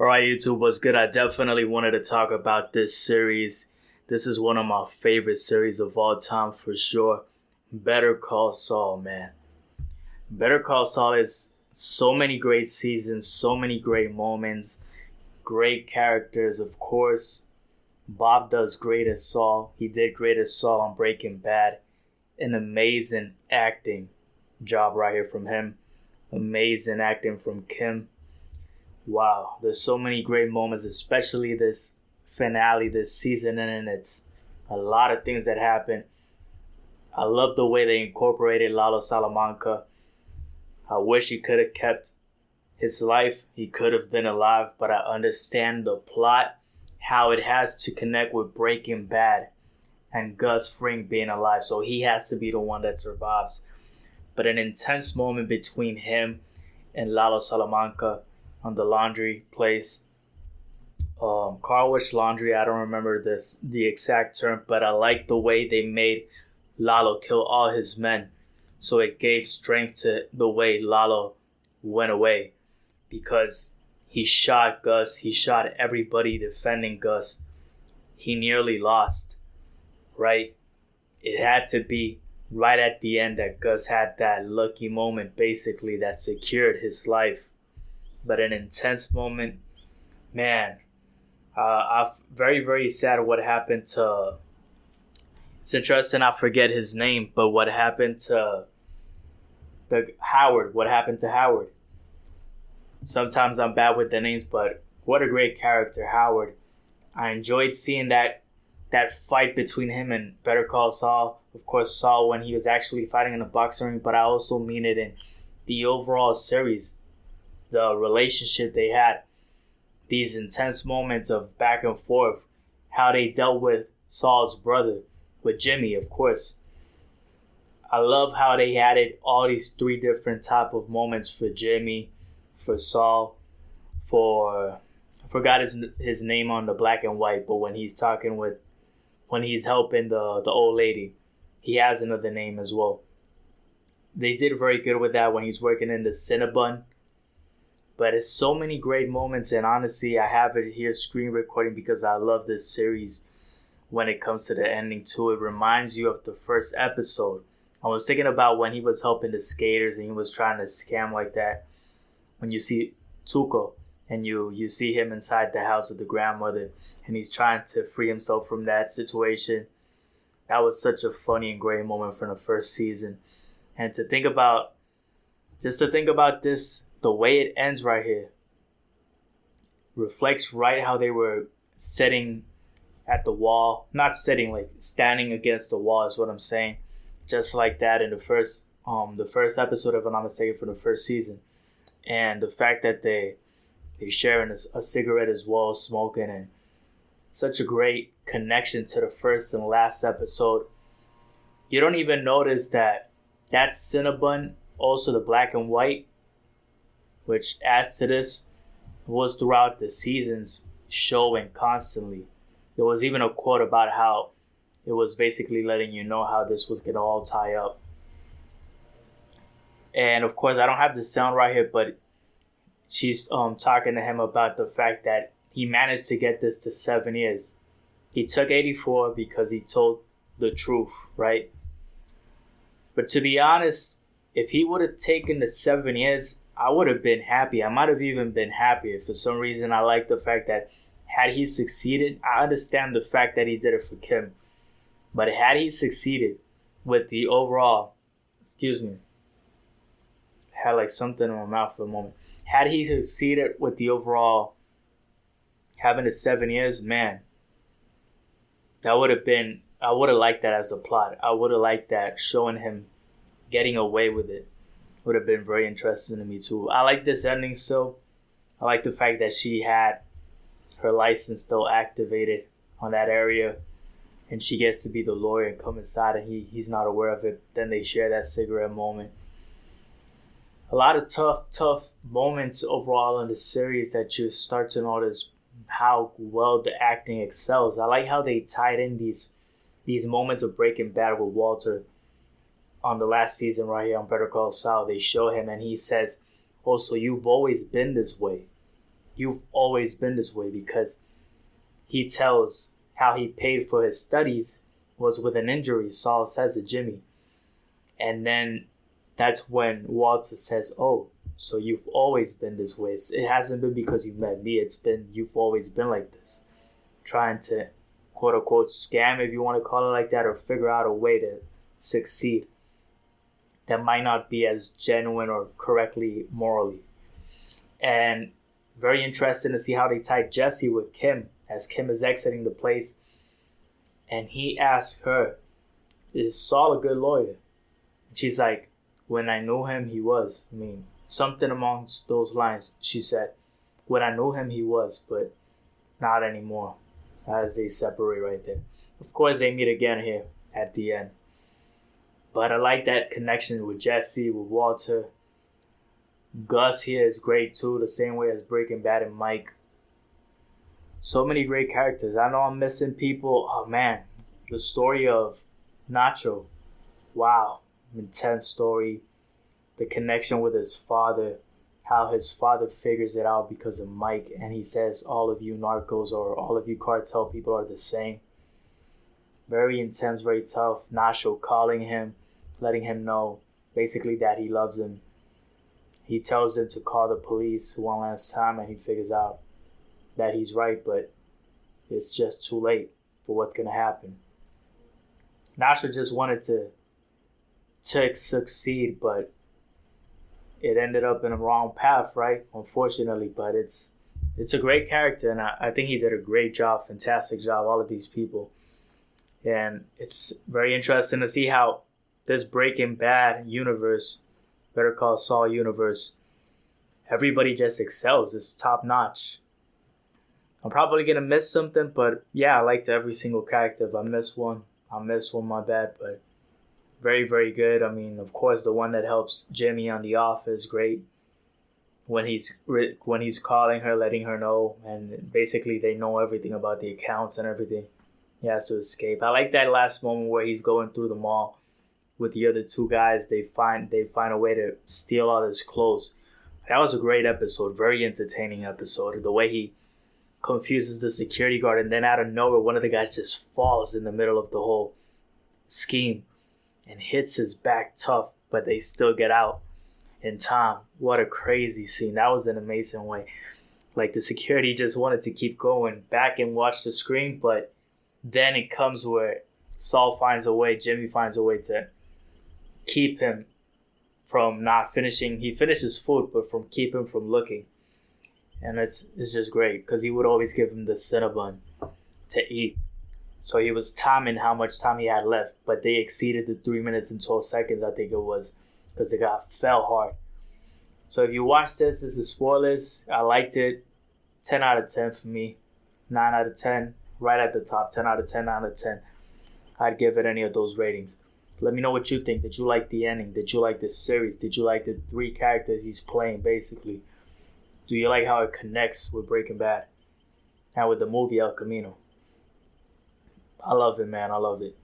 Alright, YouTube, what's good? I definitely wanted to talk about this series. This is one of my favorite series of all time for sure. Better Call Saul, man. Better Call Saul is so many great seasons, so many great moments, great characters, of course. Bob does great as Saul. He did great as Saul on Breaking Bad. An amazing acting job right here from him. Amazing acting from Kim. Wow, there's so many great moments, especially this finale this season, and it's a lot of things that happen. I love the way they incorporated Lalo Salamanca. I wish he could have kept his life. He could have been alive, but I understand the plot, how it has to connect with Breaking Bad and Gus Fring being alive. So he has to be the one that survives. But an intense moment between him and Lalo Salamanca on the laundry place. Car wash laundry, I don't remember the exact term, but I like the way they made Lalo kill all his men. So it gave strength to the way Lalo went away, because he shot Gus, he shot everybody defending Gus. He nearly lost, right? It had to be right at the end that Gus had that lucky moment, basically, that secured his life. But an intense moment, man. I'm very, very sad what happened to... It's interesting, I forget his name, but what happened to Howard. What happened to Howard? Sometimes I'm bad with the names, but what a great character, Howard. I enjoyed seeing that fight between him and Better Call Saul. Of course, Saul when he was actually fighting in a boxing ring, but I also mean it in the overall series. The relationship they had, these intense moments of back and forth, how they dealt with Saul's brother, with Jimmy, of course. I love how they added all these three different type of moments for Jimmy, for Saul, I forgot his name on the black and white, but when he's helping the old lady, he has another name as well. They did very good with that when he's working in the Cinnabon. But it's so many great moments, and honestly, I have it here screen recording because I love this series when it comes to the ending too. It reminds you of the first episode. I was thinking about when he was helping the skaters and he was trying to scam like that. When you see Tuco and you see him inside the house of the grandmother and he's trying to free himself from that situation. That was such a funny and great moment from the first season. And to think about this, the way it ends right here reflects right how they were sitting at the wall. Not sitting, like standing against the wall is what I'm saying. Just like that in the first episode, if I'm not mistaken, for the first season. And the fact that they sharing a cigarette as well, smoking, and such a great connection to the first and last episode. You don't even notice that Cinnabon, also the black and white, which adds to this, was throughout the seasons showing constantly. There was even a quote about how it was basically letting you know how this was going to all tie up. And of course, I don't have the sound right here, but she's talking to him about the fact that he managed to get this to 7 years. He took 84 because he told the truth, right? But to be honest, if he would have taken the 7 years, I would have been happy. I might have even been happier. For some reason, I like the fact that had he succeeded, I understand the fact that he did it for Kim. But had he succeeded with the overall, I had like something in my mouth for a moment. Had he succeeded with the overall having the 7 years, man, I would have liked that as a plot. I would have liked that, showing him getting away with it. Would have been very interesting to me too. I like this ending still. I like the fact that she had her license still activated on that area, and she gets to be the lawyer and come inside, and he's not aware of it. Then they share that cigarette moment. A lot of tough moments overall in the series that you start to notice how well the acting excels. I like how they tied in these moments of Breaking Bad with Walter on the last season right here on Better Call Saul. They show him and he says, "Oh, so you've always been this way." you've always been this way, because he tells how he paid for his studies was with an injury, Saul says to Jimmy. And then that's when Walter says, oh, so you've always been this way. It hasn't been because you met me. It's been, you've always been like this. Trying to, quote unquote, scam, if you want to call it like that, or figure out a way to succeed that might not be as genuine or correctly morally. And very interesting to see how they tied Jesse with Kim as Kim is exiting the place. And he asks her, is Saul a good lawyer? And she's like, when I knew him, he was. I mean, something amongst those lines. She said, when I knew him, he was, but not anymore. As they separate right there. Of course, they meet again here at the end. But I like that connection with Jesse, with Walter. Gus here is great too, the same way as Breaking Bad and Mike. So many great characters. I know I'm missing people. Oh man, the story of Nacho. Wow, intense story. The connection with his father. How his father figures it out because of Mike. And he says all of you narcos or all of you cartel people are the same. Very intense, very tough. Nacho calling him, letting him know basically that he loves him. He tells him to call the police one last time, and he figures out that he's right, but it's just too late for what's going to happen. Nacho just wanted to succeed, but it ended up in a wrong path, right? Unfortunately, but it's a great character, and I think he did a great job, fantastic job, all of these people. And it's very interesting to see how this Breaking Bad universe, Better Call Saul universe, everybody just excels. It's top notch. I'm probably going to miss something, but yeah, I liked every single character. If I miss one, my bad, but very, very good. I mean, of course, the one that helps Jimmy on The Office, great. When he's calling her, letting her know, and basically they know everything about the accounts and everything. He has to escape. I like that last moment where he's going through the mall with the other two guys. They find a way to steal all his clothes. That was a great episode, very entertaining episode. The way he confuses the security guard, and then out of nowhere, one of the guys just falls in the middle of the whole scheme and hits his back tough, but they still get out in time. What a crazy scene. That was an amazing way. Like, the security just wanted to keep going back and watch the screen, but then it comes where Saul finds a way, Jimmy finds a way to keep him from not finishing. He finishes food, but from keep him from looking. And it's just great, because he would always give him the Cinnabon to eat. So he was timing how much time he had left, but they exceeded the 3 minutes and 12 seconds, I think it was, because the guy fell hard. So if you watch this is spoilers. I liked it. 10 out of 10 for me. 9 out of 10. Right at the top. 10 out of 10, 9 out of 10. I'd give it any of those ratings. Let me know what you think. Did you like the ending? Did you like this series? Did you like the 3 characters he's playing, basically? Do you like how it connects with Breaking Bad? And with the movie El Camino? I love it, man. I love it.